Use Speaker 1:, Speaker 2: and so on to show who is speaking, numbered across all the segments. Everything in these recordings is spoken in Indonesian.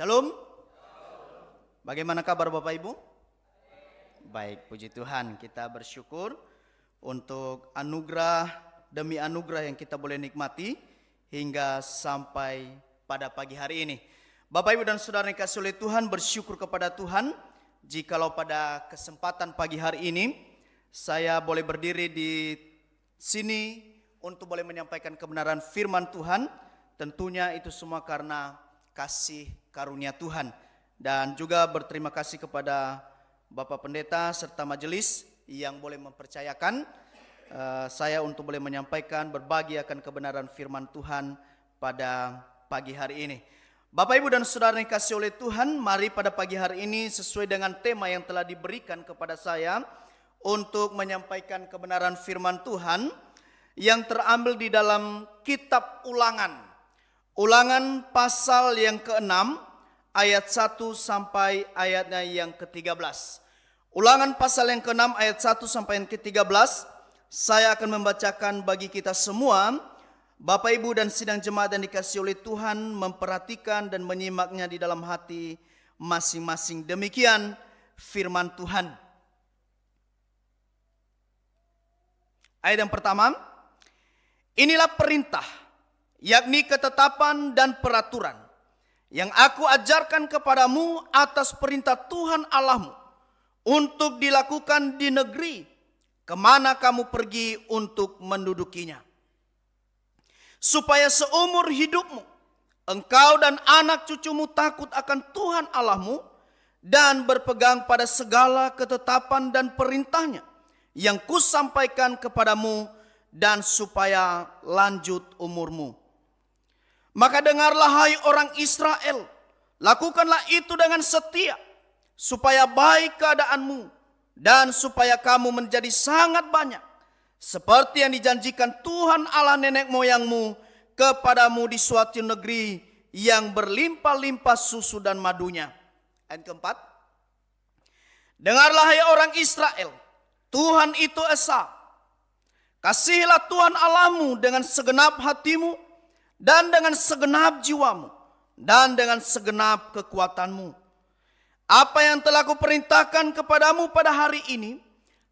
Speaker 1: Shalom. Bagaimana kabar Bapak Ibu? Baik, puji Tuhan. Kita bersyukur untuk anugerah demi anugerah yang kita boleh nikmati hingga sampai pada pagi hari ini. Bapak Ibu dan Saudara yang dikasihi oleh Tuhan, bersyukur kepada Tuhan jikalau pada kesempatan pagi hari ini saya boleh berdiri di sini untuk boleh menyampaikan kebenaran firman Tuhan. Tentunya itu semua karena kasih karunia Tuhan. Dan juga berterima kasih kepada Bapak Pendeta serta majelis yang boleh mempercayakan saya untuk boleh menyampaikan berbagi akan kebenaran firman Tuhan pada pagi hari ini. Bapak Ibu dan Saudara yang dikasihi oleh Tuhan, mari pada pagi hari ini sesuai dengan tema yang telah diberikan kepada saya untuk menyampaikan kebenaran firman Tuhan yang terambil di dalam kitab Ulangan. Ulangan pasal yang ke-6 ayat 1 sampai ayatnya yang ke-13. Ulangan pasal yang ke-6 ayat 1 sampai yang ke-13. Saya akan membacakan bagi kita semua. Bapak Ibu dan sidang jemaat yang dikasihi oleh Tuhan memperhatikan dan menyimaknya di dalam hati masing-masing. Demikian firman Tuhan. Ayat yang pertama. Inilah perintah, yakni ketetapan dan peraturan yang aku ajarkan kepadamu atas perintah Tuhan Allahmu untuk dilakukan di negeri kemana kamu pergi untuk mendudukinya. Supaya seumur hidupmu engkau dan anak cucumu takut akan Tuhan Allahmu dan berpegang pada segala ketetapan dan perintahnya yang kusampaikan kepadamu, dan supaya lanjut umurmu. Maka dengarlah hai orang Israel, lakukanlah itu dengan setia, supaya baik keadaanmu, dan supaya kamu menjadi sangat banyak, seperti yang dijanjikan Tuhan Allah nenek moyangmu kepadamu di suatu negeri yang berlimpah-limpah susu dan madunya. Ayat keempat. Dengarlah hai orang Israel, Tuhan itu Esa. Kasihilah Tuhan Allahmu dengan segenap hatimu, dan dengan segenap jiwamu, dan dengan segenap kekuatanmu. Apa yang telah kuperintahkan kepadamu pada hari ini,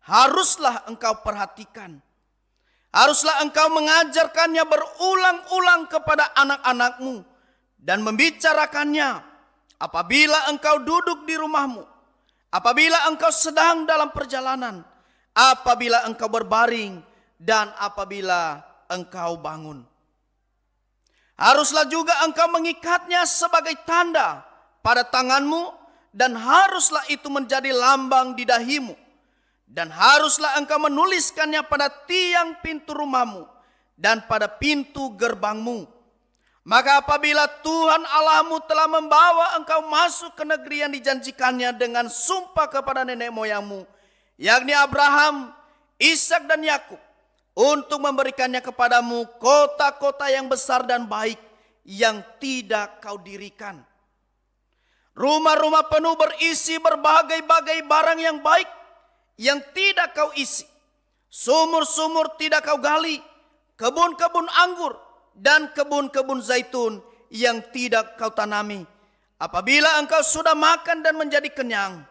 Speaker 1: haruslah engkau perhatikan. Haruslah engkau mengajarkannya berulang-ulang kepada anak-anakmu, dan membicarakannya apabila engkau duduk di rumahmu, apabila engkau sedang dalam perjalanan, apabila engkau berbaring, dan apabila engkau bangun. Haruslah juga engkau mengikatnya sebagai tanda pada tanganmu, dan haruslah itu menjadi lambang di dahimu. Dan haruslah engkau menuliskannya pada tiang pintu rumahmu dan pada pintu gerbangmu. Maka apabila Tuhan Allahmu telah membawa engkau masuk ke negeri yang dijanjikannya dengan sumpah kepada nenek moyangmu, yakni Abraham, Ishak dan Yakub, untuk memberikannya kepadamu kota-kota yang besar dan baik yang tidak kau dirikan. Rumah-rumah penuh berisi berbagai-bagai barang yang baik yang tidak kau isi. Sumur-sumur tidak kau gali, kebun-kebun anggur dan kebun-kebun zaitun yang tidak kau tanami. Apabila engkau sudah makan dan menjadi kenyang,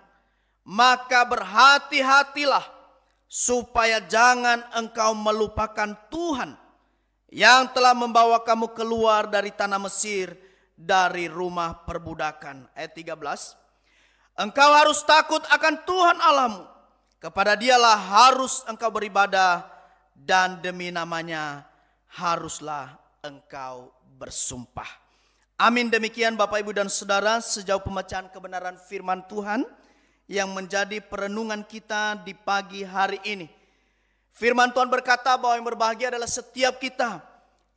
Speaker 1: maka berhati-hatilah supaya jangan engkau melupakan Tuhan yang telah membawa kamu keluar dari tanah Mesir, dari rumah perbudakan. Ayat 13. Engkau harus takut akan Tuhan Allahmu, kepada Dialah harus engkau beribadah, dan demi namanya haruslah engkau bersumpah. Amin. Demikian Bapak Ibu dan Saudara, sejauh pembacaan kebenaran firman Tuhan yang menjadi perenungan kita di pagi hari ini. Firman Tuhan berkata bahwa yang berbahagia adalah setiap kita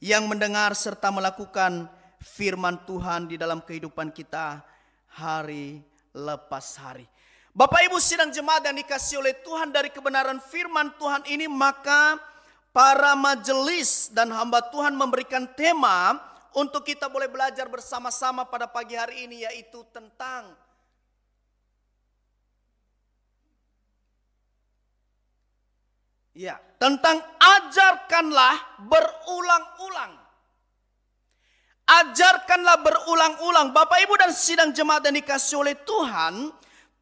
Speaker 1: yang mendengar serta melakukan firman Tuhan di dalam kehidupan kita hari lepas hari. Bapak Ibu sidang jemaat yang dikasihi oleh Tuhan, dari kebenaran firman Tuhan ini maka para majelis dan hamba Tuhan memberikan tema untuk kita boleh belajar bersama-sama pada pagi hari ini, yaitu tentang tentang ajarkanlah berulang-ulang. ajarkanlah berulang-ulang. Bapak Ibu dan sidang jemaat yang dikasih oleh Tuhan,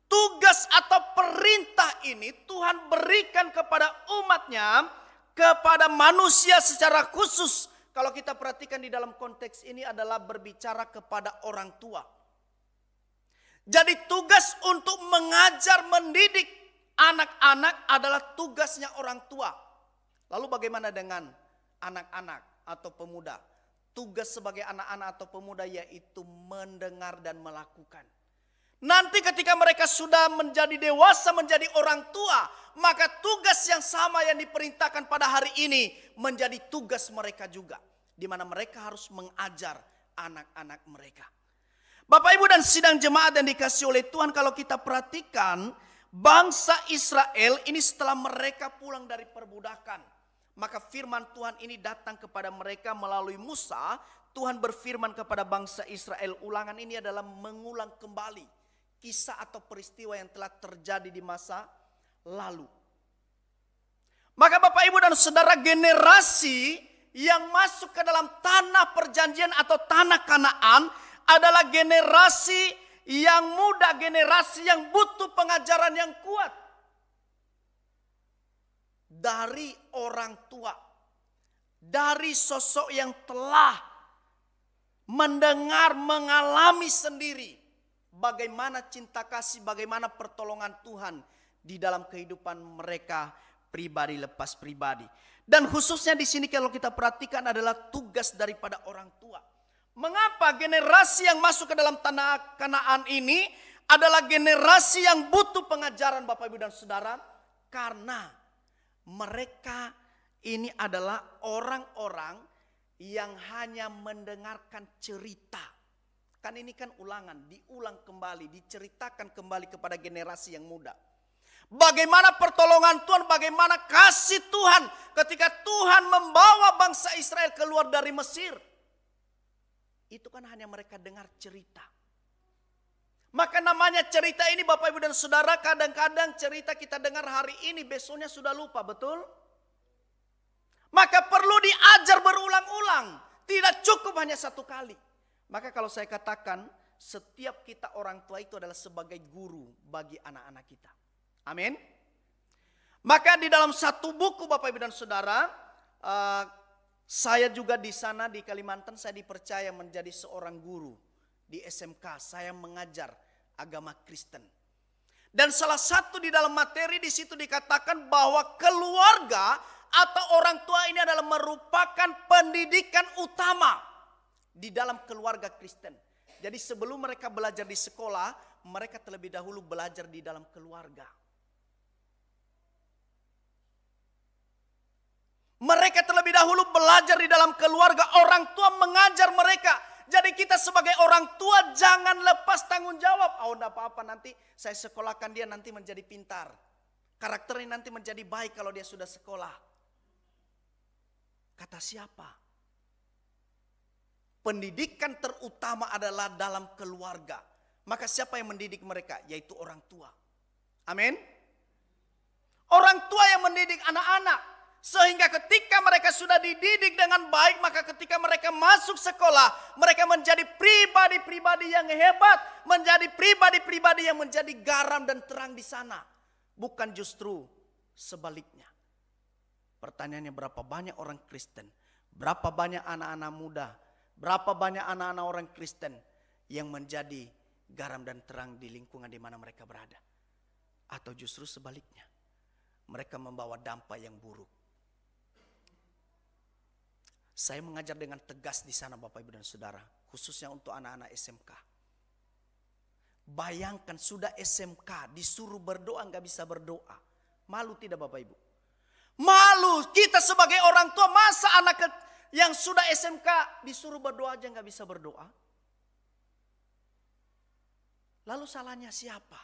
Speaker 1: tugas atau perintah ini Tuhan berikan kepada umatnya, kepada manusia secara khusus. Kalau kita perhatikan di dalam konteks ini adalah berbicara kepada orang tua. Jadi tugas untuk mengajar, mendidik anak-anak adalah tugasnya orang tua. Lalu bagaimana dengan anak-anak atau pemuda? Tugas sebagai anak-anak atau pemuda yaitu mendengar dan melakukan. Nanti ketika mereka sudah menjadi dewasa, menjadi orang tua, maka tugas yang sama yang diperintahkan pada hari ini menjadi tugas mereka juga. Di mana mereka harus mengajar anak-anak mereka. Bapak Ibu dan sidang jemaat yang dikasih oleh Tuhan, kalau kita perhatikan bangsa Israel ini setelah mereka pulang dari perbudakan, maka firman Tuhan ini datang kepada mereka melalui Musa. Tuhan berfirman kepada bangsa Israel, ulangan ini adalah mengulang kembali kisah atau peristiwa yang telah terjadi di masa lalu. Maka Bapak Ibu dan Saudara, generasi yang masuk ke dalam tanah perjanjian atau tanah Kanaan adalah generasi yang muda, generasi yang butuh pengajaran yang kuat dari orang tua, dari sosok yang telah mendengar, mengalami sendiri bagaimana cinta kasih, bagaimana pertolongan Tuhan di dalam kehidupan mereka pribadi lepas pribadi. Dan khususnya di sini kalau kita perhatikan adalah tugas daripada orang tua. Mengapa generasi yang masuk ke dalam tanah Kanaan ini adalah generasi yang butuh pengajaran Bapak Ibu dan Saudara? Karena mereka ini adalah orang-orang yang hanya mendengarkan cerita. Kan ini kan ulangan, diulang kembali, diceritakan kembali kepada generasi yang muda. Bagaimana pertolongan Tuhan, bagaimana kasih Tuhan ketika Tuhan membawa bangsa Israel keluar dari Mesir. Itu kan hanya mereka dengar cerita. Maka namanya cerita ini Bapak Ibu dan Saudara, kadang-kadang cerita kita dengar hari ini, besoknya sudah lupa, betul? Maka perlu diajar berulang-ulang, tidak cukup hanya satu kali. Maka kalau saya katakan, setiap kita orang tua itu adalah sebagai guru bagi anak-anak kita. Amin. Maka di dalam satu buku Bapak Ibu dan Saudara, saya juga di sana di Kalimantan saya dipercaya menjadi seorang guru di SMK. Saya mengajar agama Kristen. Dan salah satu di dalam materi di situ dikatakan bahwa keluarga atau orang tua ini adalah merupakan pendidikan utama di dalam keluarga Kristen. Jadi sebelum mereka belajar di sekolah, mereka terlebih dahulu belajar di dalam keluarga. Mereka terlebih dahulu belajar di dalam keluarga, orang tua mengajar mereka. Jadi kita sebagai orang tua jangan lepas tanggung jawab. Oh enggak apa-apa, nanti saya sekolahkan dia nanti menjadi pintar. Karakternya nanti menjadi baik kalau dia sudah sekolah. Kata siapa? Pendidikan terutama adalah dalam keluarga. Maka siapa yang mendidik mereka? Yaitu orang tua. Amin. Orang tua yang mendidik anak-anak. Sehingga ketika mereka sudah dididik dengan baik, maka ketika mereka masuk sekolah, mereka menjadi pribadi-pribadi yang hebat. Menjadi pribadi-pribadi yang menjadi garam dan terang di sana. Bukan justru sebaliknya. Pertanyaannya, berapa banyak orang Kristen? Berapa banyak anak-anak muda? Berapa banyak anak-anak orang Kristen yang menjadi garam dan terang di lingkungan di mana mereka berada? Atau justru sebaliknya, mereka membawa dampak yang buruk. Saya mengajar dengan tegas di sana Bapak Ibu dan Saudara, khususnya untuk anak-anak SMK. Bayangkan sudah SMK disuruh berdoa nggak bisa berdoa. Malu tidak Bapak Ibu? Malu kita sebagai orang tua, masa anak yang sudah SMK disuruh berdoa aja nggak bisa berdoa? Lalu salahnya siapa?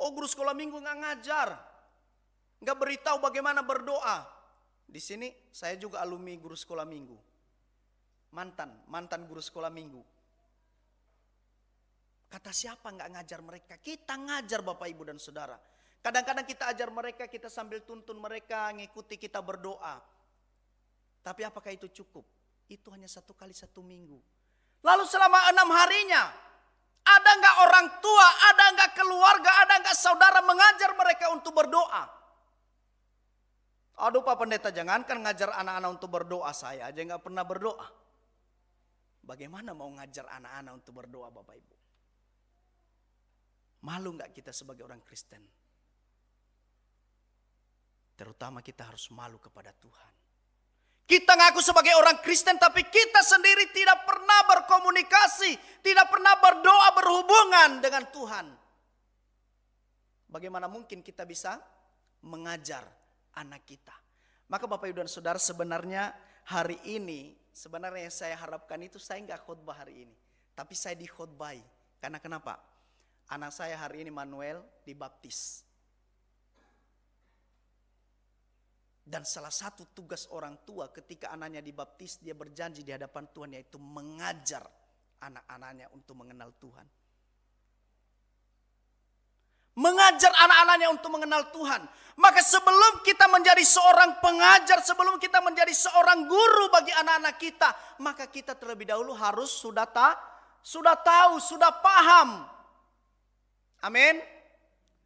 Speaker 1: Oh, guru sekolah minggu nggak ngajar, nggak beritahu bagaimana berdoa. Di sini saya juga alumni guru sekolah minggu, mantan guru sekolah minggu. Kata siapa nggak ngajar mereka? Kita ngajar Bapak Ibu dan Saudara. Kadang-kadang kita ajar mereka, kita sambil tuntun mereka, ngikuti kita berdoa. Tapi apakah itu cukup? Itu hanya 1 kali 1 minggu. Lalu selama 6 harinya, ada nggak orang tua, ada nggak keluarga, ada nggak saudara mengajar mereka untuk berdoa? Aduh Pak Pendeta, jangankan ngajar anak-anak untuk berdoa, saya aja nggak pernah berdoa. Bagaimana mau ngajar anak-anak untuk berdoa Bapak Ibu? Malu nggak kita sebagai orang Kristen? Terutama kita harus malu kepada Tuhan. Kita ngaku sebagai orang Kristen tapi kita sendiri tidak pernah berkomunikasi, tidak pernah berdoa berhubungan dengan Tuhan. Bagaimana mungkin kita bisa mengajar anak kita? Maka Bapak Ibu dan Saudara, sebenarnya hari ini, sebenarnya yang saya harapkan itu saya nggak khotbah hari ini. Tapi saya dikhotbahi. Karena kenapa? Anak saya hari ini Manuel dibaptis. Dan salah satu tugas orang tua ketika anaknya dibaptis, dia berjanji di hadapan Tuhan, yaitu mengajar anak-anaknya untuk mengenal Tuhan. Mengajar anak-anaknya untuk mengenal Tuhan. Maka sebelum kita menjadi seorang pengajar, sebelum kita menjadi seorang guru bagi anak-anak kita, maka kita terlebih dahulu harus sudah tahu, sudah paham. Amin.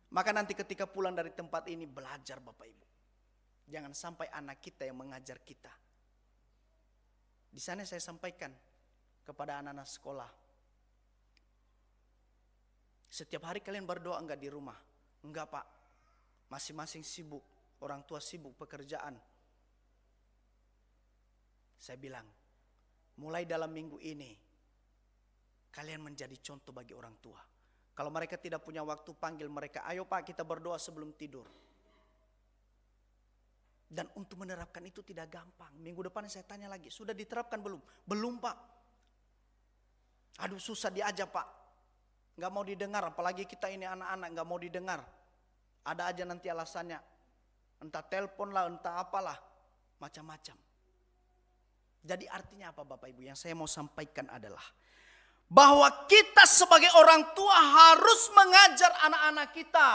Speaker 1: Maka nanti ketika pulang dari tempat ini, belajar Bapak Ibu. Jangan sampai anak kita yang mengajar kita. Di sana saya sampaikan kepada anak-anak sekolah. Setiap hari kalian berdoa enggak di rumah? Enggak Pak. Masing-masing sibuk. Orang tua sibuk pekerjaan. Saya bilang, mulai dalam minggu ini, kalian menjadi contoh bagi orang tua. Kalau mereka tidak punya waktu, panggil mereka. Ayo Pak, kita berdoa sebelum tidur. Dan untuk menerapkan itu tidak gampang. Minggu depan saya tanya lagi, sudah diterapkan belum? Belum Pak. Aduh susah diajak Pak. Gak mau didengar, apalagi kita ini anak-anak gak mau didengar. Ada aja nanti alasannya. Entah telepon lah, entah apalah. Macam-macam. Jadi artinya apa Bapak Ibu? Yang saya mau sampaikan adalah bahwa kita sebagai orang tua harus mengajar anak-anak kita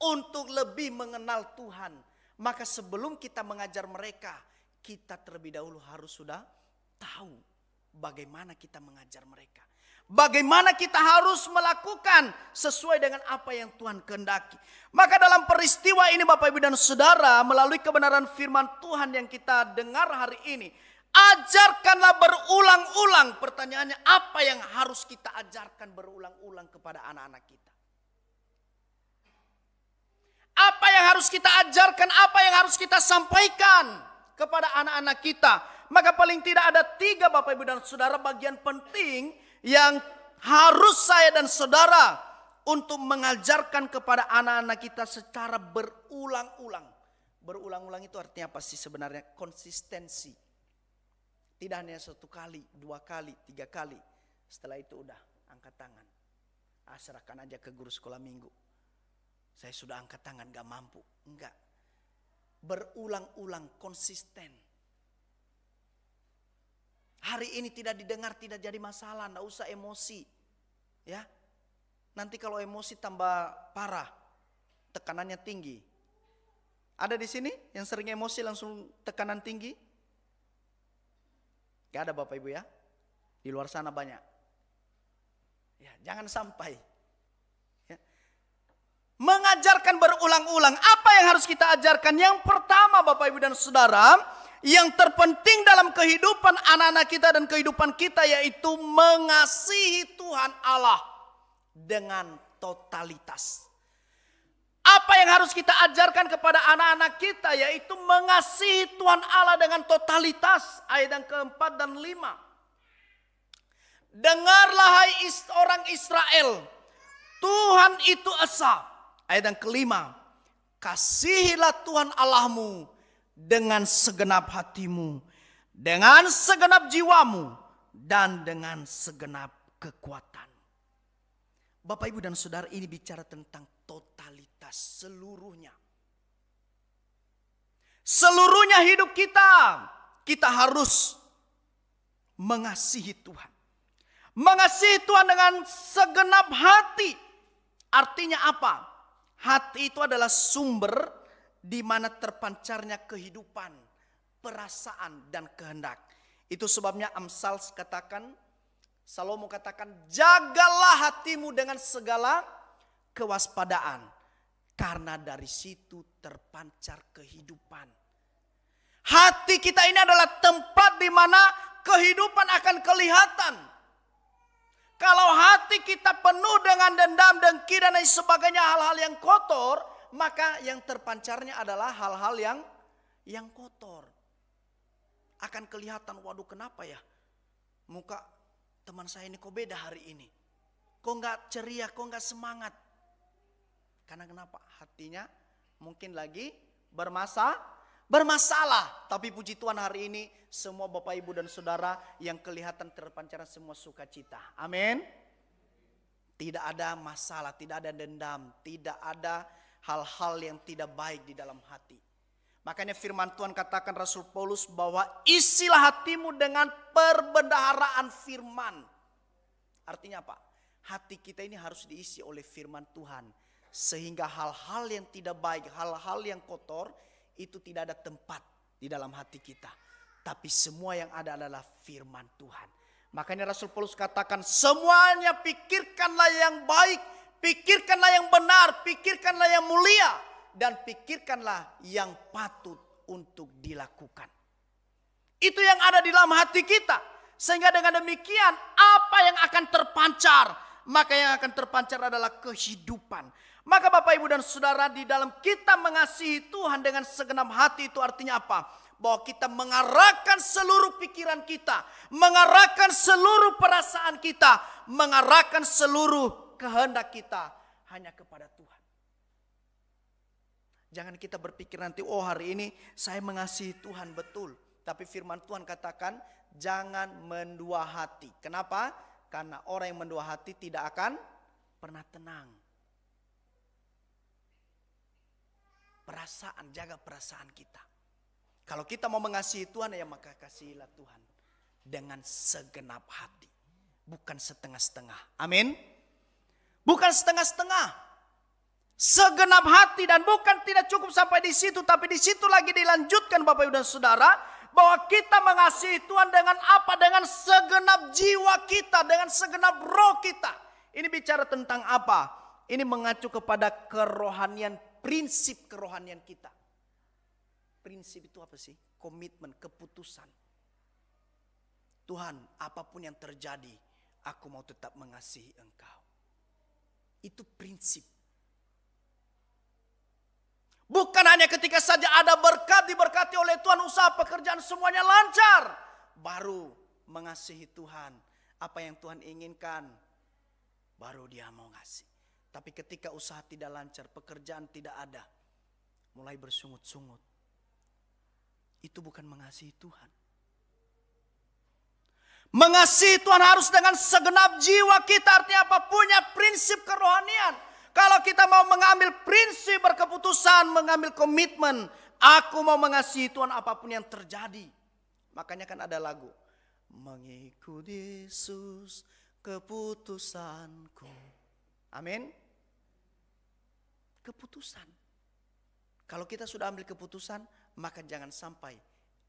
Speaker 1: untuk lebih mengenal Tuhan. Maka sebelum kita mengajar mereka, kita terlebih dahulu harus sudah tahu bagaimana kita mengajar mereka. Bagaimana kita harus melakukan sesuai dengan apa yang Tuhan kehendaki. Maka dalam peristiwa ini Bapak Ibu dan Saudara, melalui kebenaran firman Tuhan yang kita dengar hari ini, ajarkanlah berulang-ulang. Pertanyaannya, apa yang harus kita ajarkan berulang-ulang kepada anak-anak kita? Apa yang harus kita ajarkan, apa yang harus kita sampaikan kepada anak-anak kita? Maka paling tidak ada 3 Bapak Ibu dan Saudara bagian penting yang harus saya dan saudara untuk mengajarkan kepada anak-anak kita secara berulang-ulang. Berulang-ulang itu artinya apa sih sebenarnya? Konsistensi. Tidak hanya 1 kali, 2 kali, 3 kali. Setelah itu udah angkat tangan. Serahkan aja ke guru sekolah minggu. Saya sudah angkat tangan, gak mampu. Enggak. Berulang-ulang, konsisten. Hari ini tidak didengar, tidak jadi masalah. Gak usah emosi. Ya. Nanti kalau emosi tambah parah. Tekanannya tinggi. Ada di sini yang sering emosi langsung tekanan tinggi? Gak ada Bapak Ibu ya. Di luar sana banyak. Ya, jangan sampai. Mengajarkan berulang-ulang. Apa yang harus kita ajarkan? Yang pertama Bapak Ibu dan Saudara, yang terpenting dalam kehidupan anak-anak kita dan kehidupan kita, yaitu mengasihi Tuhan Allah dengan totalitas. Apa yang harus kita ajarkan kepada anak-anak kita? Yaitu mengasihi Tuhan Allah dengan totalitas. Ayat yang keempat dan 5. Dengarlah hai orang Israel, Tuhan itu esa. Ayat yang kelima, kasihilah Tuhan Allahmu dengan segenap hatimu, dengan segenap jiwamu, dan dengan segenap kekuatan. Bapak Ibu dan Saudara, ini bicara tentang totalitas seluruhnya. Seluruhnya hidup kita harus mengasihi Tuhan. Mengasihi Tuhan dengan segenap hati. Artinya apa? Hati itu adalah sumber di mana terpancarnya kehidupan, perasaan dan kehendak. Itu sebabnya Amsal katakan, Salomo katakan, jagalah hatimu dengan segala kewaspadaan, karena dari situ terpancar kehidupan. Hati kita ini adalah tempat di mana kehidupan akan kelihatan. Kalau hati kita penuh dengan dendam, dengki dan lain sebagainya, hal-hal yang kotor, maka yang terpancarnya adalah hal-hal yang kotor. Akan kelihatan, waduh kenapa ya muka teman saya ini kok beda hari ini. Kok gak ceria, kok gak semangat. Karena kenapa? Hatinya mungkin lagi bermasalah. Tapi puji Tuhan hari ini semua Bapak Ibu dan Saudara yang kelihatan terpancar semua sukacita. Amin. Tidak ada masalah, tidak ada dendam, tidak ada hal-hal yang tidak baik di dalam hati. Makanya firman Tuhan katakan Rasul Paulus bahwa isilah hatimu dengan perbendaharaan firman. Artinya apa? Hati kita ini harus diisi oleh firman Tuhan. Sehingga hal-hal yang tidak baik, hal-hal yang kotor itu tidak ada tempat di dalam hati kita. Tapi semua yang ada adalah firman Tuhan. Makanya Rasul Paulus katakan semuanya pikirkanlah yang baik, pikirkanlah yang benar, pikirkanlah yang mulia. Dan pikirkanlah yang patut untuk dilakukan. Itu yang ada di dalam hati kita. Sehingga dengan demikian apa yang akan terpancar? Maka yang akan terpancar adalah kehidupan. Maka Bapak Ibu dan Saudara, di dalam kita mengasihi Tuhan dengan segenap hati itu artinya apa? Bahwa kita mengarahkan seluruh pikiran kita. Mengarahkan seluruh perasaan kita. Mengarahkan seluruh kehendak kita hanya kepada Tuhan. Jangan kita berpikir nanti, oh hari ini saya mengasihi Tuhan betul. Tapi firman Tuhan katakan, jangan mendua hati. Kenapa? Karena orang yang mendua hati tidak akan pernah tenang. Perasaan, jaga perasaan kita. Kalau kita mau mengasihi Tuhan, ya maka kasihilah Tuhan dengan segenap hati. Bukan setengah-setengah. Amin. Bukan setengah-setengah. Segenap hati, dan bukan tidak cukup sampai di situ, tapi di situ lagi dilanjutkan Bapak Ibu dan Saudara, bahwa kita mengasihi Tuhan dengan apa? Dengan segenap jiwa kita, dengan segenap roh kita. Ini bicara tentang apa? Ini mengacu kepada kerohanian, prinsip kerohanian kita. Prinsip itu apa sih? Komitmen, keputusan. Tuhan, apapun yang terjadi, aku mau tetap mengasihi Engkau. Itu prinsip. Bukan hanya ketika saja ada berkat, diberkati oleh Tuhan, usaha pekerjaan semuanya lancar, baru mengasihi Tuhan. Apa yang Tuhan inginkan, baru dia mau ngasih. Tapi ketika usaha tidak lancar, pekerjaan tidak ada, mulai bersungut-sungut, itu bukan mengasihi Tuhan. Mengasihi Tuhan harus dengan segenap jiwa kita, artinya apa? Punya prinsip kerohanian. Kalau kita mau mengambil prinsip berkeputusan, mengambil komitmen, aku mau mengasihi Tuhan apapun yang terjadi. Makanya kan ada lagu, mengikut Yesus keputusanku. Amin. Keputusan. Kalau kita sudah ambil keputusan, maka jangan sampai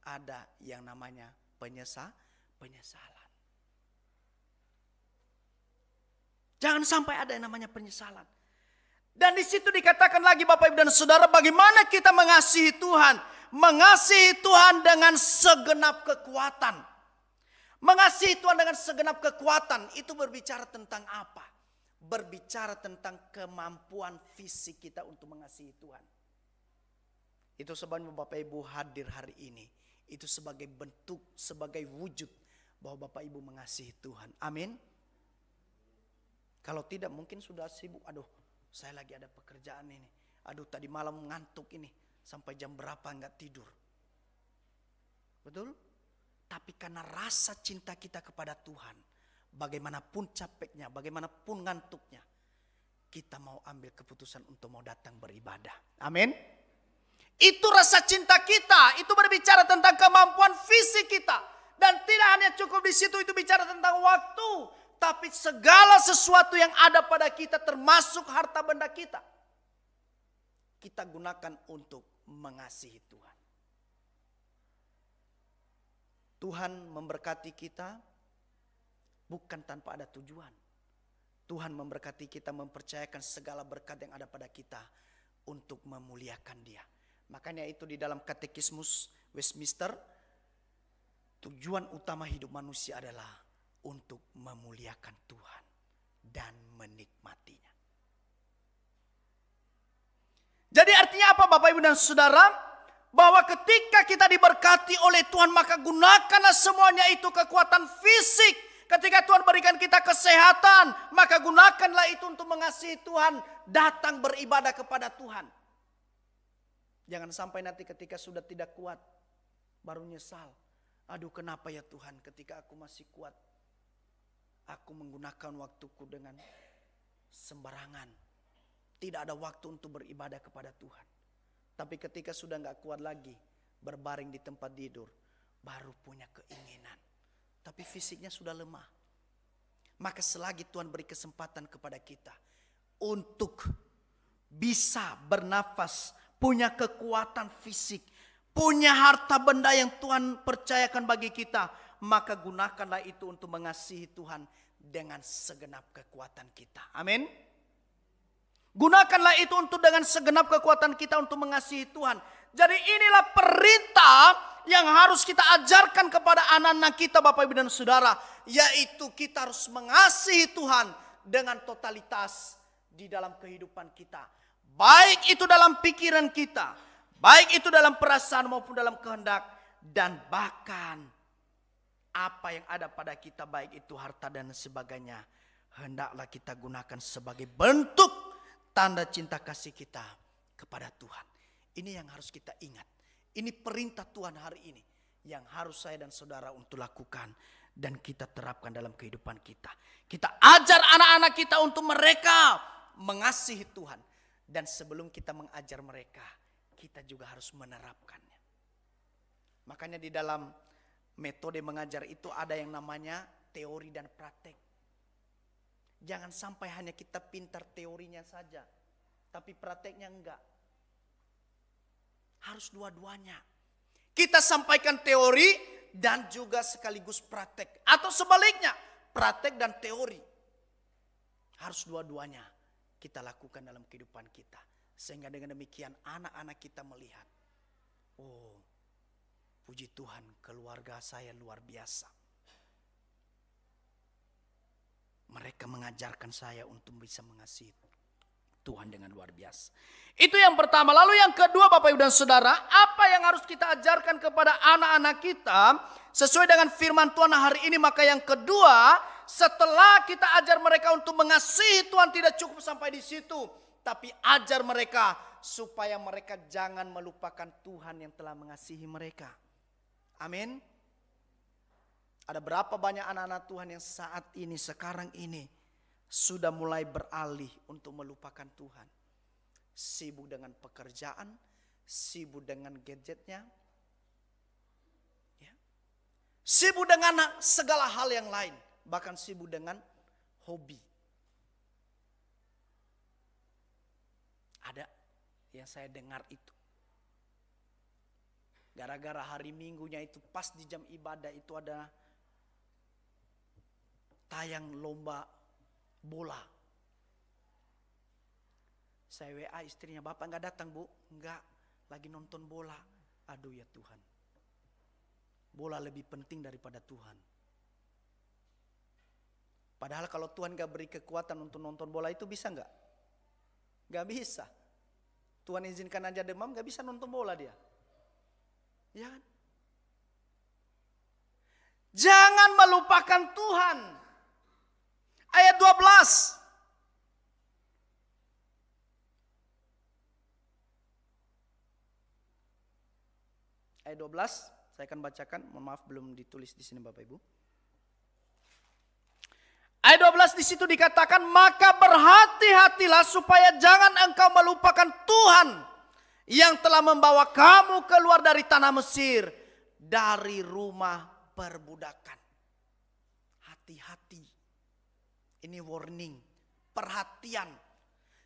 Speaker 1: ada yang namanya penyesalan. Jangan sampai ada yang namanya penyesalan. Dan di situ dikatakan lagi Bapak Ibu dan Saudara, bagaimana kita mengasihi Tuhan? Mengasihi Tuhan dengan segenap kekuatan. Mengasihi Tuhan dengan segenap kekuatan itu berbicara tentang apa? Berbicara tentang kemampuan fisik kita untuk mengasihi Tuhan. Itu sebabnya Bapak Ibu hadir hari ini. Itu sebagai bentuk, sebagai wujud bahwa Bapak Ibu mengasihi Tuhan. Amin. Kalau tidak mungkin sudah sibuk. Aduh, saya lagi ada pekerjaan ini. Aduh, tadi malam ngantuk ini. Sampai jam berapa enggak tidur. Betul? Tapi karena rasa cinta kita kepada Tuhan, bagaimanapun capeknya, bagaimanapun ngantuknya, kita mau ambil keputusan untuk mau datang beribadah. Amin. Itu rasa cinta kita. Itu berbicara tentang kemampuan fisik kita. Dan tidak hanya cukup di situ, itu bicara tentang waktu. Tapi segala sesuatu yang ada pada kita, termasuk harta benda kita, kita gunakan untuk mengasihi Tuhan. Tuhan memberkati kita bukan tanpa ada tujuan. Tuhan memberkati kita, mempercayakan segala berkat yang ada pada kita untuk memuliakan Dia. Makanya itu di dalam Katekismus Westminster, tujuan utama hidup manusia adalah untuk memuliakan Tuhan dan menikmatinya. Jadi artinya apa Bapak Ibu dan Saudara? Bahwa ketika kita diberkati oleh Tuhan, maka gunakanlah semuanya itu kekuatan fisik. Ketika Tuhan berikan kita kesehatan, maka gunakanlah itu untuk mengasihi Tuhan, datang beribadah kepada Tuhan. Jangan sampai nanti ketika sudah tidak kuat, baru nyesal. Aduh, kenapa ya Tuhan, ketika aku masih kuat, aku menggunakan waktuku dengan sembarangan. Tidak ada waktu untuk beribadah kepada Tuhan. Tapi ketika sudah gak kuat lagi, berbaring di tempat tidur, baru punya keinginan. Tapi fisiknya sudah lemah. Maka selagi Tuhan beri kesempatan kepada kita untuk bisa bernafas, punya kekuatan fisik, punya harta benda yang Tuhan percayakan bagi kita, maka gunakanlah itu untuk mengasihi Tuhan dengan segenap kekuatan kita. Amin. Gunakanlah itu untuk dengan segenap kekuatan kita untuk mengasihi Tuhan. Jadi inilah perintah yang harus kita ajarkan kepada anak-anak kita Bapak Ibu dan Saudara. Yaitu kita harus mengasihi Tuhan dengan totalitas di dalam kehidupan kita. Baik itu dalam pikiran kita, baik itu dalam perasaan maupun dalam kehendak. Dan bahkan apa yang ada pada kita, baik itu harta dan sebagainya, hendaklah kita gunakan sebagai bentuk tanda cinta kasih kita kepada Tuhan. Ini yang harus kita ingat. Ini perintah Tuhan hari ini yang harus saya dan saudara untuk lakukan dan kita terapkan dalam kehidupan kita. Kita ajar anak-anak kita untuk mereka mengasihi Tuhan. Dan sebelum kita mengajar mereka, kita juga harus menerapkannya. Makanya di dalam metode mengajar itu ada yang namanya teori dan praktek. Jangan sampai hanya kita pintar teorinya saja, tapi prakteknya enggak. Harus dua-duanya. Kita sampaikan teori dan juga sekaligus praktek. Atau sebaliknya, praktek dan teori. Harus dua-duanya kita lakukan dalam kehidupan kita. Sehingga dengan demikian anak-anak kita melihat, oh, puji Tuhan, keluarga saya luar biasa. Mereka mengajarkan saya untuk bisa mengasihi Tuhan dengan luar biasa. Itu yang pertama. Lalu yang kedua Bapak Ibu dan Saudara, apa yang harus kita ajarkan kepada anak-anak kita sesuai dengan firman Tuhan hari ini? Maka yang kedua, setelah kita ajar mereka untuk mengasihi Tuhan, tidak cukup sampai di situ. Tapi ajar mereka supaya mereka jangan melupakan Tuhan yang telah mengasihi mereka. Amin. Ada berapa banyak anak-anak Tuhan yang saat ini, sekarang ini sudah mulai beralih untuk melupakan Tuhan. Sibuk dengan pekerjaan, sibuk dengan gadgetnya, ya. Sibuk dengan segala hal yang lain, bahkan sibuk dengan hobi. Ada yang saya dengar itu. Gara-gara hari Minggunya itu pas di jam ibadah itu ada tayang lomba bola. Saya WA istrinya, bapak nggak datang bu? Enggak, lagi nonton bola. Aduh ya Tuhan, bola lebih penting daripada Tuhan. Padahal kalau Tuhan nggak beri kekuatan untuk nonton bola itu bisa nggak? Nggak bisa. Tuhan izinkan aja demam, nggak bisa nonton bola dia. Ya kan? Jangan melupakan Tuhan. Ayat 12. Ayat 12, saya akan bacakan. Mohon maaf belum ditulis di sini Bapak Ibu. Ayat 12 di situ dikatakan, maka berhati-hatilah supaya jangan engkau melupakan Tuhan yang telah membawa kamu keluar dari tanah Mesir, dari rumah perbudakan. Hati-hati. Ini warning, perhatian.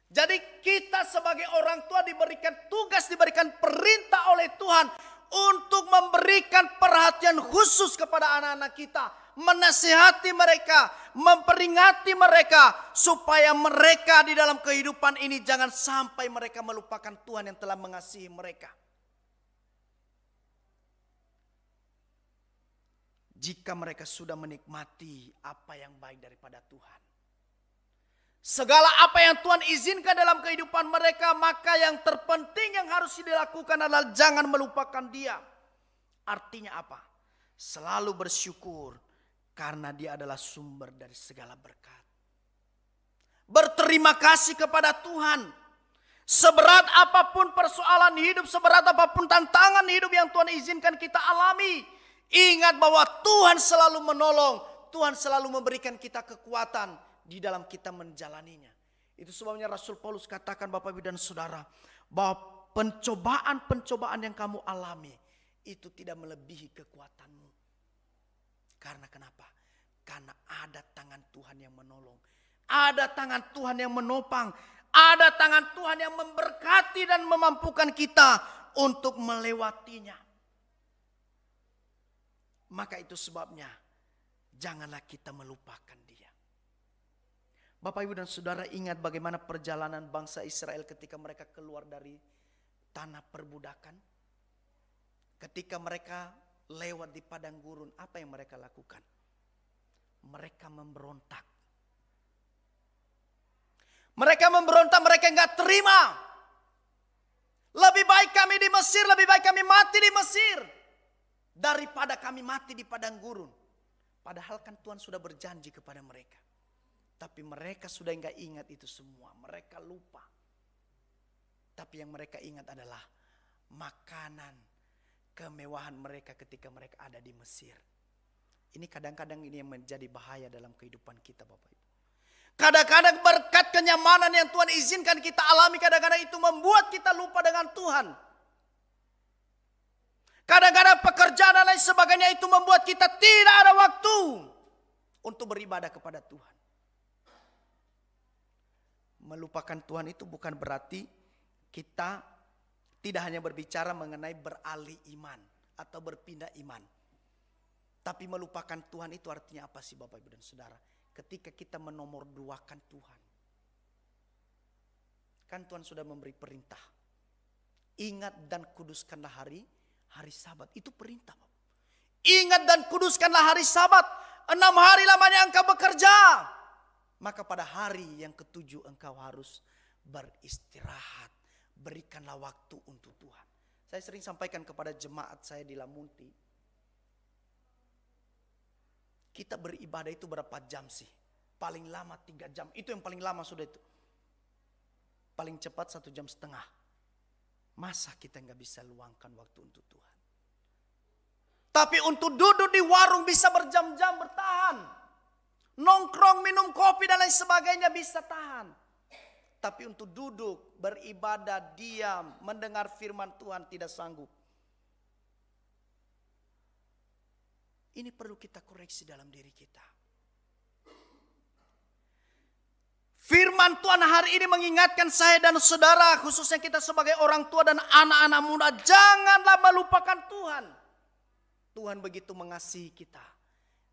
Speaker 1: Jadi kita sebagai orang tua diberikan tugas, diberikan perintah oleh Tuhan untuk memberikan perhatian khusus kepada anak-anak kita, menasihati mereka, memperingati mereka, supaya mereka di dalam kehidupan ini jangan sampai mereka melupakan Tuhan yang telah mengasihi mereka. Jika mereka sudah menikmati apa yang baik daripada Tuhan, segala apa yang Tuhan izinkan dalam kehidupan mereka, maka yang terpenting yang harus dilakukan adalah jangan melupakan Dia. Artinya apa? Selalu bersyukur karena Dia adalah sumber dari segala berkat. Berterima kasih kepada Tuhan. Seberat apapun persoalan hidup, seberat apapun tantangan hidup yang Tuhan izinkan kita alami, ingat bahwa Tuhan selalu menolong, Tuhan selalu memberikan kita kekuatan di dalam kita menjalaninya. Itu sebabnya Rasul Paulus katakan, Bapak Ibu dan Saudara, bahwa pencobaan-pencobaan yang kamu alami itu tidak melebihi kekuatanmu. Karena kenapa? Karena ada tangan Tuhan yang menolong. Ada tangan Tuhan yang menopang. Ada tangan Tuhan yang memberkati dan memampukan kita untuk melewatinya. Maka itu sebabnya janganlah kita melupakan Dia. Bapak, Ibu dan Saudara, ingat bagaimana perjalanan bangsa Israel ketika mereka keluar dari tanah perbudakan. Ketika mereka lewat di padang gurun, apa yang mereka lakukan? Mereka memberontak. Mereka memberontak, mereka enggak terima. Lebih baik kami di Mesir, lebih baik kami mati di Mesir daripada kami mati di padang gurun. Padahal kan Tuhan sudah berjanji kepada mereka. Tapi mereka sudah enggak ingat itu semua. Mereka lupa. Tapi yang mereka ingat adalah makanan, kemewahan mereka ketika mereka ada di Mesir. Ini kadang-kadang ini yang menjadi bahaya dalam kehidupan kita, Bapak Ibu. Kadang-kadang berkat kenyamanan yang Tuhan izinkan kita alami, kadang-kadang itu membuat kita lupa dengan Tuhan. Kadang-kadang pekerjaan dan lain sebagainya itu membuat kita tidak ada waktu untuk beribadah kepada Tuhan. Melupakan Tuhan itu bukan berarti kita tidak hanya berbicara mengenai beralih iman atau berpindah iman. Tapi melupakan Tuhan itu artinya apa sih, Bapak Ibu dan Saudara? Ketika kita menomorduakan Tuhan. Kan Tuhan sudah memberi perintah. Ingat dan kuduskanlah hari Sabat. Itu perintah, Bapak. Ingat dan kuduskanlah hari Sabat. 6 hari lamanya engkau bekerja. Maka pada hari yang ke-7 engkau harus beristirahat. Berikanlah waktu untuk Tuhan. Saya sering sampaikan kepada jemaat saya di Lamunti. Kita beribadah itu berapa jam sih? Paling lama 3 jam. Itu yang paling lama sudah itu. Paling cepat 1,5 jam. Masa kita nggak bisa luangkan waktu untuk Tuhan? Tapi untuk duduk di warung bisa berjam-jam bertahan. Nongkrong, minum kopi dan lain sebagainya bisa tahan. Tapi untuk duduk, beribadah, diam, mendengar firman Tuhan tidak sanggup. Ini perlu kita koreksi dalam diri kita. Firman Tuhan hari ini mengingatkan saya dan saudara, khususnya kita sebagai orang tua dan anak-anak muda, janganlah melupakan Tuhan. Tuhan begitu mengasihi kita.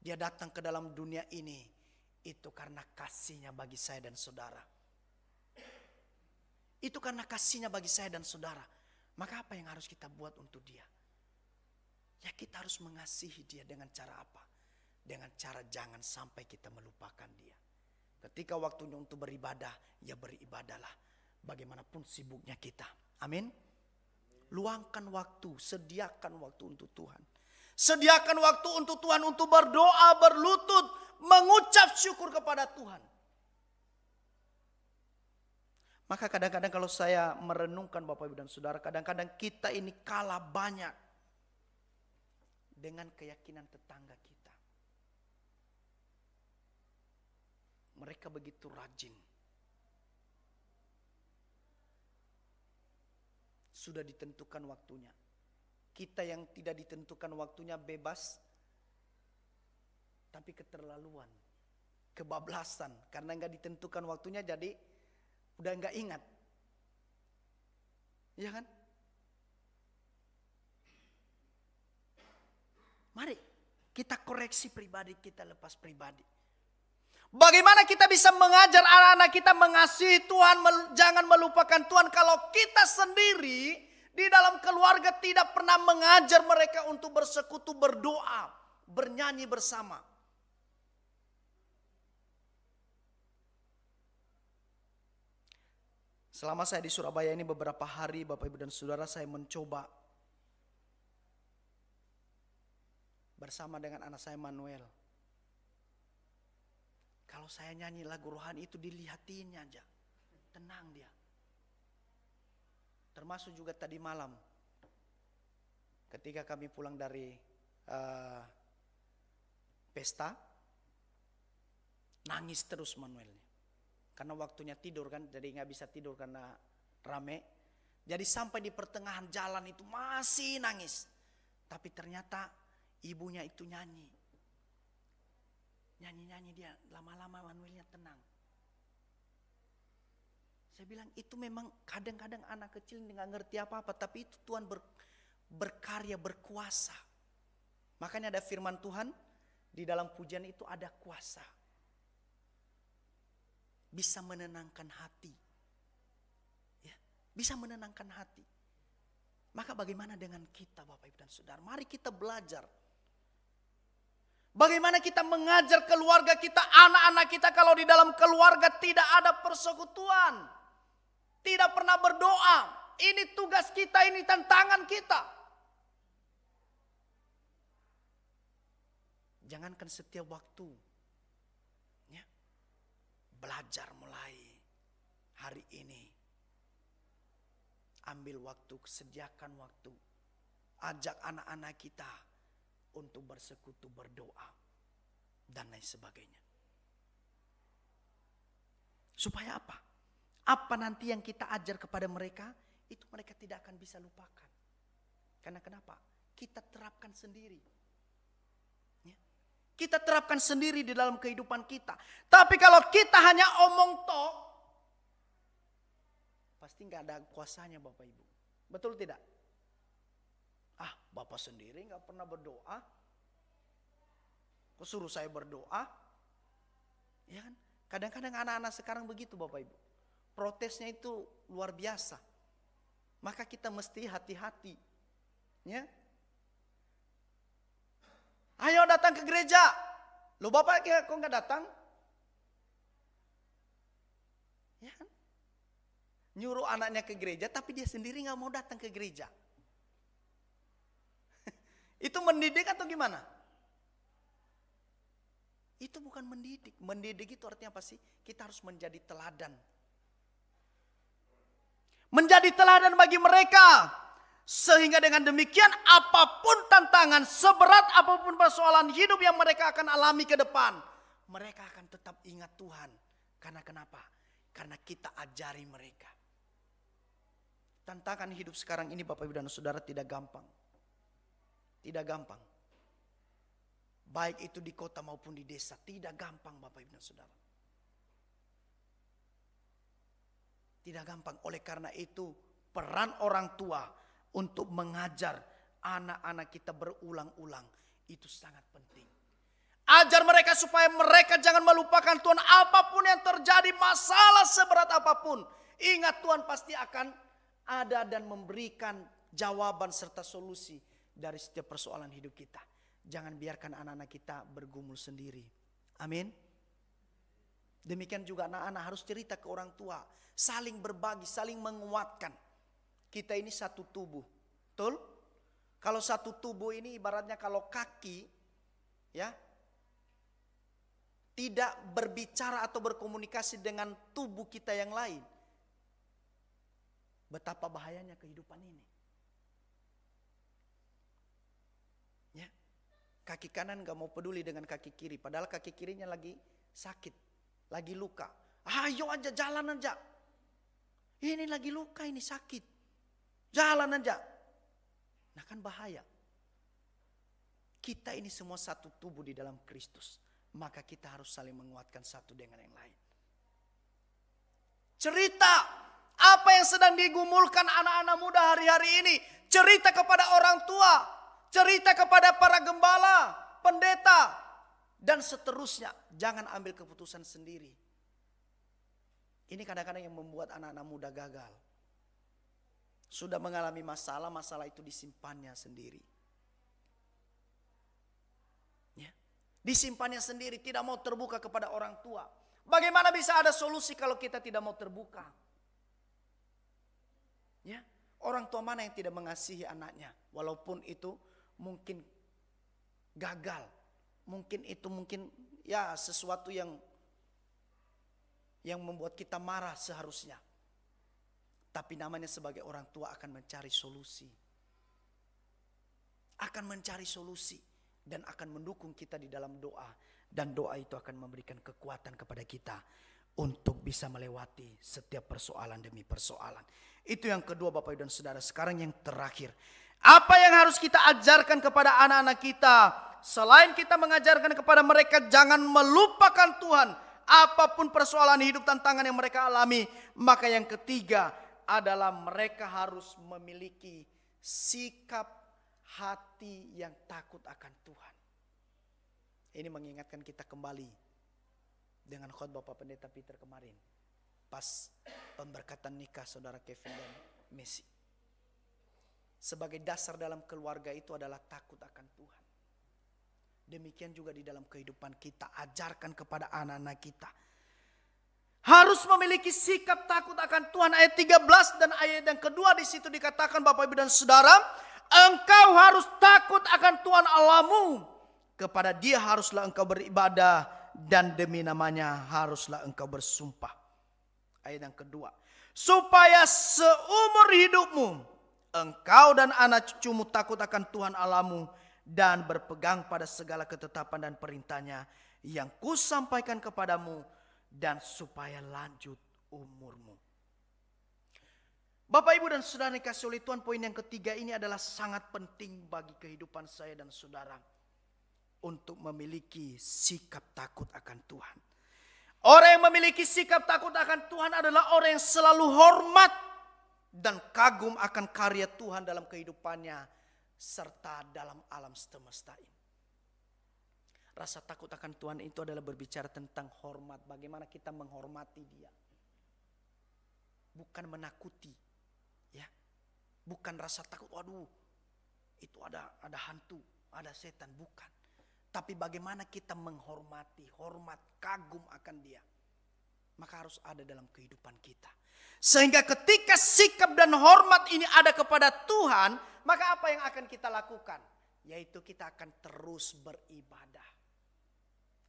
Speaker 1: Dia datang ke dalam dunia ini, itu karena kasih-Nya bagi saya dan saudara. Itu karena kasih-Nya bagi saya dan saudara. Maka apa yang harus kita buat untuk Dia? Ya kita harus mengasihi Dia dengan cara apa? Dengan cara jangan sampai kita melupakan Dia. Ketika waktunya untuk beribadah, ya beribadahlah. Bagaimanapun sibuknya kita. Amin. Luangkan waktu, sediakan waktu untuk Tuhan. Sediakan waktu untuk Tuhan untuk berdoa, berlutut, mengucap syukur kepada Tuhan. Maka kadang-kadang kalau saya merenungkan Bapak Ibu dan Saudara, kadang-kadang kita ini kalah banyak dengan keyakinan tetangga kita. Mereka begitu rajin. Sudah ditentukan waktunya. Kita yang tidak ditentukan waktunya bebas, tapi keterlaluan, kebablasan. Karena nggak ditentukan waktunya jadi udah nggak ingat. Ya kan? Mari kita koreksi pribadi kita lepas pribadi. Bagaimana kita bisa mengajar anak-anak kita mengasihi Tuhan, jangan melupakan Tuhan, kalau kita sendiri di dalam keluarga tidak pernah mengajar mereka untuk bersekutu, berdoa, bernyanyi bersama. Selama saya di Surabaya ini beberapa hari, Bapak Ibu dan Saudara, saya mencoba bersama dengan anak saya Manuel. Kalau saya nyanyi lagu rohani itu dilihatin aja, tenang dia. Termasuk juga tadi malam, ketika kami pulang dari pesta, nangis terus Manuel. Karena waktunya tidur kan, jadi nggak bisa tidur karena rame. Jadi sampai di pertengahan jalan itu masih nangis. Tapi ternyata ibunya itu nyanyi. Nyanyi-nyanyi dia, lama-lama Manuelnya tenang. Saya bilang itu memang kadang-kadang anak kecil nggak ngerti apa-apa, tapi itu Tuhan berkarya, berkuasa. Makanya ada firman Tuhan, di dalam pujian itu ada kuasa. Bisa menenangkan hati. Ya, bisa menenangkan hati. Maka bagaimana dengan kita Bapak Ibu dan Saudara? Mari kita belajar. Bagaimana kita mengajar keluarga kita, anak-anak kita kalau di dalam keluarga tidak ada persekutuan. Tidak pernah berdoa. Ini tugas kita, ini tantangan kita. Jangankan setiap waktu. Ya. Belajar mulai hari ini. Ambil waktu, sediakan waktu. Ajak anak-anak kita untuk bersekutu, berdoa, dan lain sebagainya. Supaya apa? Apa nanti yang kita ajar kepada mereka, itu mereka tidak akan bisa lupakan. Karena kenapa? Kita terapkan sendiri. Ya. Kita terapkan sendiri di dalam kehidupan kita. Tapi kalau kita hanya omong tok, pasti nggak ada kuasanya Bapak Ibu. Betul tidak? Ah, Bapak sendiri nggak pernah berdoa. Kok suruh saya berdoa? Ya kan? Kadang-kadang anak-anak sekarang begitu Bapak Ibu. Protesnya itu luar biasa. Maka kita mesti hati-hati. Ya. Ayo datang ke gereja. Loh Bapak kok nggak datang? Ya kan? Nyuruh anaknya ke gereja tapi dia sendiri nggak mau datang ke gereja. Itu mendidik atau gimana? Itu bukan mendidik. Mendidik itu artinya apa sih? Kita harus menjadi teladan. Menjadi teladan bagi mereka. Sehingga dengan demikian apapun tantangan, seberat apapun persoalan hidup yang mereka akan alami ke depan, mereka akan tetap ingat Tuhan. Karena kenapa? Karena kita ajari mereka. Tantangan hidup sekarang ini Bapak Ibu dan Saudara tidak gampang. Tidak gampang. Baik itu di kota maupun di desa. Tidak gampang Bapak Ibu dan Saudara. Tidak gampang. Oleh karena itu peran orang tua untuk mengajar anak-anak kita berulang-ulang. Itu sangat penting. Ajar mereka supaya mereka jangan melupakan Tuhan. Apapun yang terjadi, masalah seberat apapun. Ingat Tuhan pasti akan ada dan memberikan jawaban serta solusi dari setiap persoalan hidup kita. Jangan biarkan anak-anak kita bergumul sendiri. Amin. Demikian juga anak-anak harus cerita ke orang tua. Saling berbagi, saling menguatkan. Kita ini satu tubuh. Betul? Kalau satu tubuh ini ibaratnya kalau kaki ya tidak berbicara atau berkomunikasi dengan tubuh kita yang lain. Betapa bahayanya kehidupan ini. Ya. Kaki kanan gak mau peduli dengan kaki kiri. Padahal kaki kirinya lagi sakit. Lagi luka. Ayo aja, jalan aja. Ini lagi luka, ini sakit. Jalan aja. Nah kan bahaya. Kita ini semua satu tubuh di dalam Kristus. Maka kita harus saling menguatkan satu dengan yang lain. Cerita apa yang sedang digumulkan anak-anak muda hari-hari ini. Cerita kepada orang tua. cerita kepada para gembala, pendeta, dan seterusnya. Jangan ambil keputusan sendiri. Ini kadang-kadang yang membuat anak-anak muda gagal. Sudah mengalami masalah, masalah itu disimpannya sendiri. Ya. Disimpannya sendiri, tidak mau terbuka kepada orang tua. Bagaimana bisa ada solusi kalau kita tidak mau terbuka? Ya. Orang tua mana yang tidak mengasihi anaknya? Walaupun itu mungkin gagal. Mungkin itu ya sesuatu yang membuat kita marah seharusnya. Tapi namanya sebagai orang tua akan mencari solusi. Akan mencari solusi. Dan akan mendukung kita di dalam doa. Dan doa itu akan memberikan kekuatan kepada kita. Untuk bisa melewati setiap persoalan demi persoalan. Itu yang kedua Bapak Ibu dan Saudara. Sekarang yang terakhir. Apa yang harus kita ajarkan kepada anak-anak kita? Selain kita mengajarkan kepada mereka jangan melupakan Tuhan. Apapun persoalan hidup, tantangan yang mereka alami. Maka yang ketiga adalah mereka harus memiliki sikap hati yang takut akan Tuhan. Ini mengingatkan kita kembali dengan khotbah Bapak Pendeta Peter kemarin. Pas pemberkatan nikah saudara Kevin dan Messi. Sebagai dasar dalam keluarga itu adalah takut akan Tuhan. Demikian juga di dalam kehidupan kita. Ajarkan kepada anak-anak kita. Harus memiliki sikap takut akan Tuhan. Ayat 13 dan ayat yang kedua di situ dikatakan Bapak Ibu dan Saudara. Engkau harus takut akan Tuhan Allahmu. Kepada Dia haruslah engkau beribadah. Dan demi namanya haruslah engkau bersumpah. Ayat yang kedua. Supaya seumur hidupmu. Engkau dan anak cucumu takut akan Tuhan Allahmu. Dan berpegang pada segala ketetapan dan perintahnya yang kusampaikan kepadamu. Dan supaya lanjut umurmu. Bapak Ibu dan Saudara dikasih oleh Tuhan, poin yang ketiga ini adalah sangat penting bagi kehidupan saya dan saudara. Untuk memiliki sikap takut akan Tuhan. Orang yang memiliki sikap takut akan Tuhan adalah orang yang selalu hormat. Dan kagum akan karya Tuhan dalam kehidupannya. Serta dalam alam semesta ini. Rasa takut akan Tuhan itu adalah berbicara tentang hormat. Bagaimana kita menghormati Dia. Bukan menakuti. Ya. Bukan rasa takut, waduh itu ada hantu, ada setan, bukan. Tapi bagaimana kita menghormati, hormat, kagum akan Dia. Maka harus ada dalam kehidupan kita. Sehingga ketika sikap dan hormat ini ada kepada Tuhan, maka apa yang akan kita lakukan? Yaitu kita akan terus beribadah.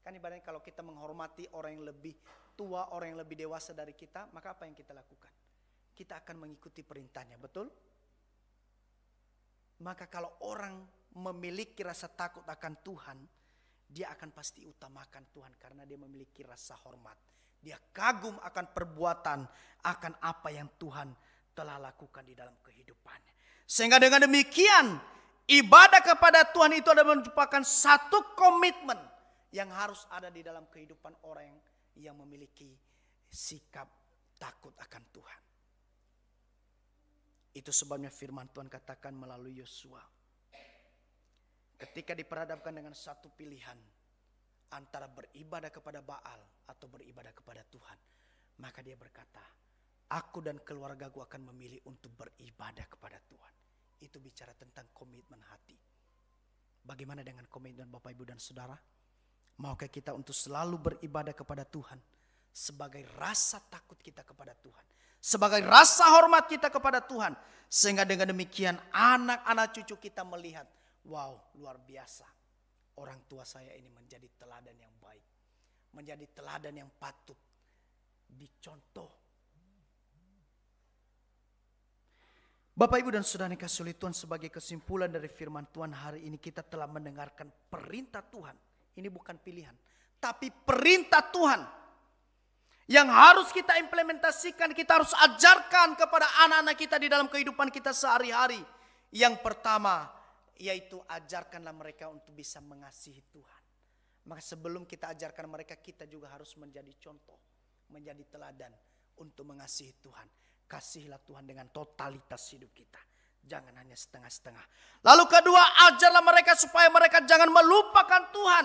Speaker 1: Kan ibaratnya kalau kita menghormati orang yang lebih tua, orang yang lebih dewasa dari kita, maka apa yang kita lakukan? Kita akan mengikuti perintahnya, betul? Maka kalau orang memiliki rasa takut akan Tuhan, dia akan pasti utamakan Tuhan karena dia memiliki rasa hormat. Dia kagum akan perbuatan, akan apa yang Tuhan telah lakukan di dalam kehidupannya. Sehingga dengan demikian, ibadah kepada Tuhan itu adalah merupakan satu komitmen yang harus ada di dalam kehidupan orang yang memiliki sikap takut akan Tuhan. Itu sebabnya firman Tuhan katakan melalui Yosua. Ketika diperhadapkan dengan satu pilihan antara beribadah kepada Baal atau beribadah kepada Tuhan, maka dia berkata, aku dan keluargaku akan memilih untuk beribadah kepada Tuhan. Itu bicara tentang komitmen hati. Bagaimana dengan komitmen Bapak Ibu dan Saudara? Maukah kita untuk selalu beribadah kepada Tuhan sebagai rasa takut kita kepada Tuhan, sebagai rasa hormat kita kepada Tuhan, sehingga dengan demikian anak-anak cucu kita melihat, wow, luar biasa. Orang tua saya ini menjadi teladan yang baik. Menjadi teladan yang patut dicontoh. Bapak Ibu dan Saudara kasih oleh Tuhan, sebagai kesimpulan dari firman Tuhan hari ini kita telah mendengarkan perintah Tuhan. Ini bukan pilihan, tapi perintah Tuhan. Yang harus kita implementasikan, kita harus ajarkan kepada anak-anak kita di dalam kehidupan kita sehari-hari. Yang pertama, yaitu ajarkanlah mereka untuk bisa mengasihi Tuhan. Maka sebelum kita ajarkan mereka, kita juga harus menjadi contoh, menjadi teladan untuk mengasihi Tuhan. Kasihilah Tuhan dengan totalitas hidup kita. Jangan hanya setengah-setengah. Lalu kedua, ajarlah mereka supaya mereka jangan melupakan Tuhan.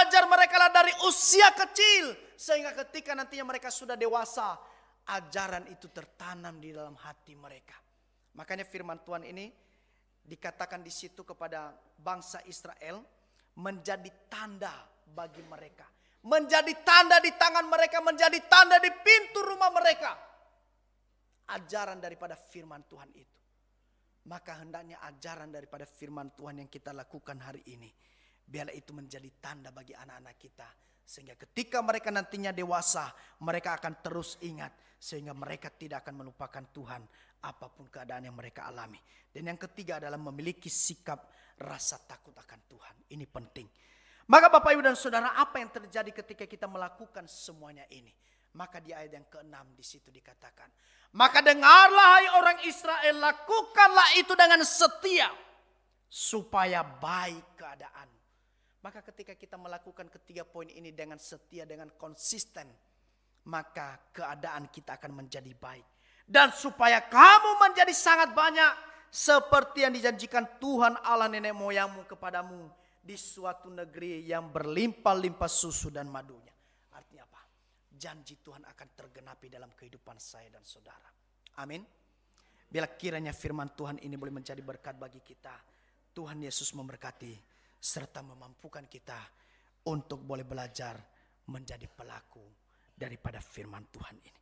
Speaker 1: Ajar mereka lah dari usia kecil. Sehingga ketika nantinya mereka sudah dewasa, ajaran itu tertanam di dalam hati mereka. Makanya firman Tuhan ini dikatakan di situ kepada bangsa Israel, menjadi tanda bagi mereka. Menjadi tanda di tangan mereka, menjadi tanda di pintu rumah mereka. Ajaran daripada firman Tuhan itu. Maka hendaknya ajaran daripada firman Tuhan yang kita lakukan hari ini, biarlah itu menjadi tanda bagi anak-anak kita. Sehingga ketika mereka nantinya dewasa, mereka akan terus ingat. Sehingga mereka tidak akan melupakan Tuhan apapun keadaan yang mereka alami. Dan yang ketiga adalah memiliki sikap rasa takut akan Tuhan. Ini penting. Maka Bapak Ibu dan Saudara, apa yang terjadi ketika kita melakukan semuanya ini? Maka di ayat yang ke-6 di situ dikatakan, maka dengarlah hai orang Israel, lakukanlah itu dengan setia supaya baik keadaan. Maka ketika kita melakukan ketiga poin ini dengan setia, dengan konsisten, maka keadaan kita akan menjadi baik. Dan supaya kamu menjadi sangat banyak seperti yang dijanjikan Tuhan Allah nenek moyangmu kepadamu di suatu negeri yang berlimpah-limpah susu dan madunya. Artinya apa? Janji Tuhan akan tergenapi dalam kehidupan saya dan saudara. Amin. Bila kiranya firman Tuhan ini boleh menjadi berkat bagi kita. Tuhan Yesus memberkati serta memampukan kita untuk boleh belajar menjadi pelaku daripada firman Tuhan ini.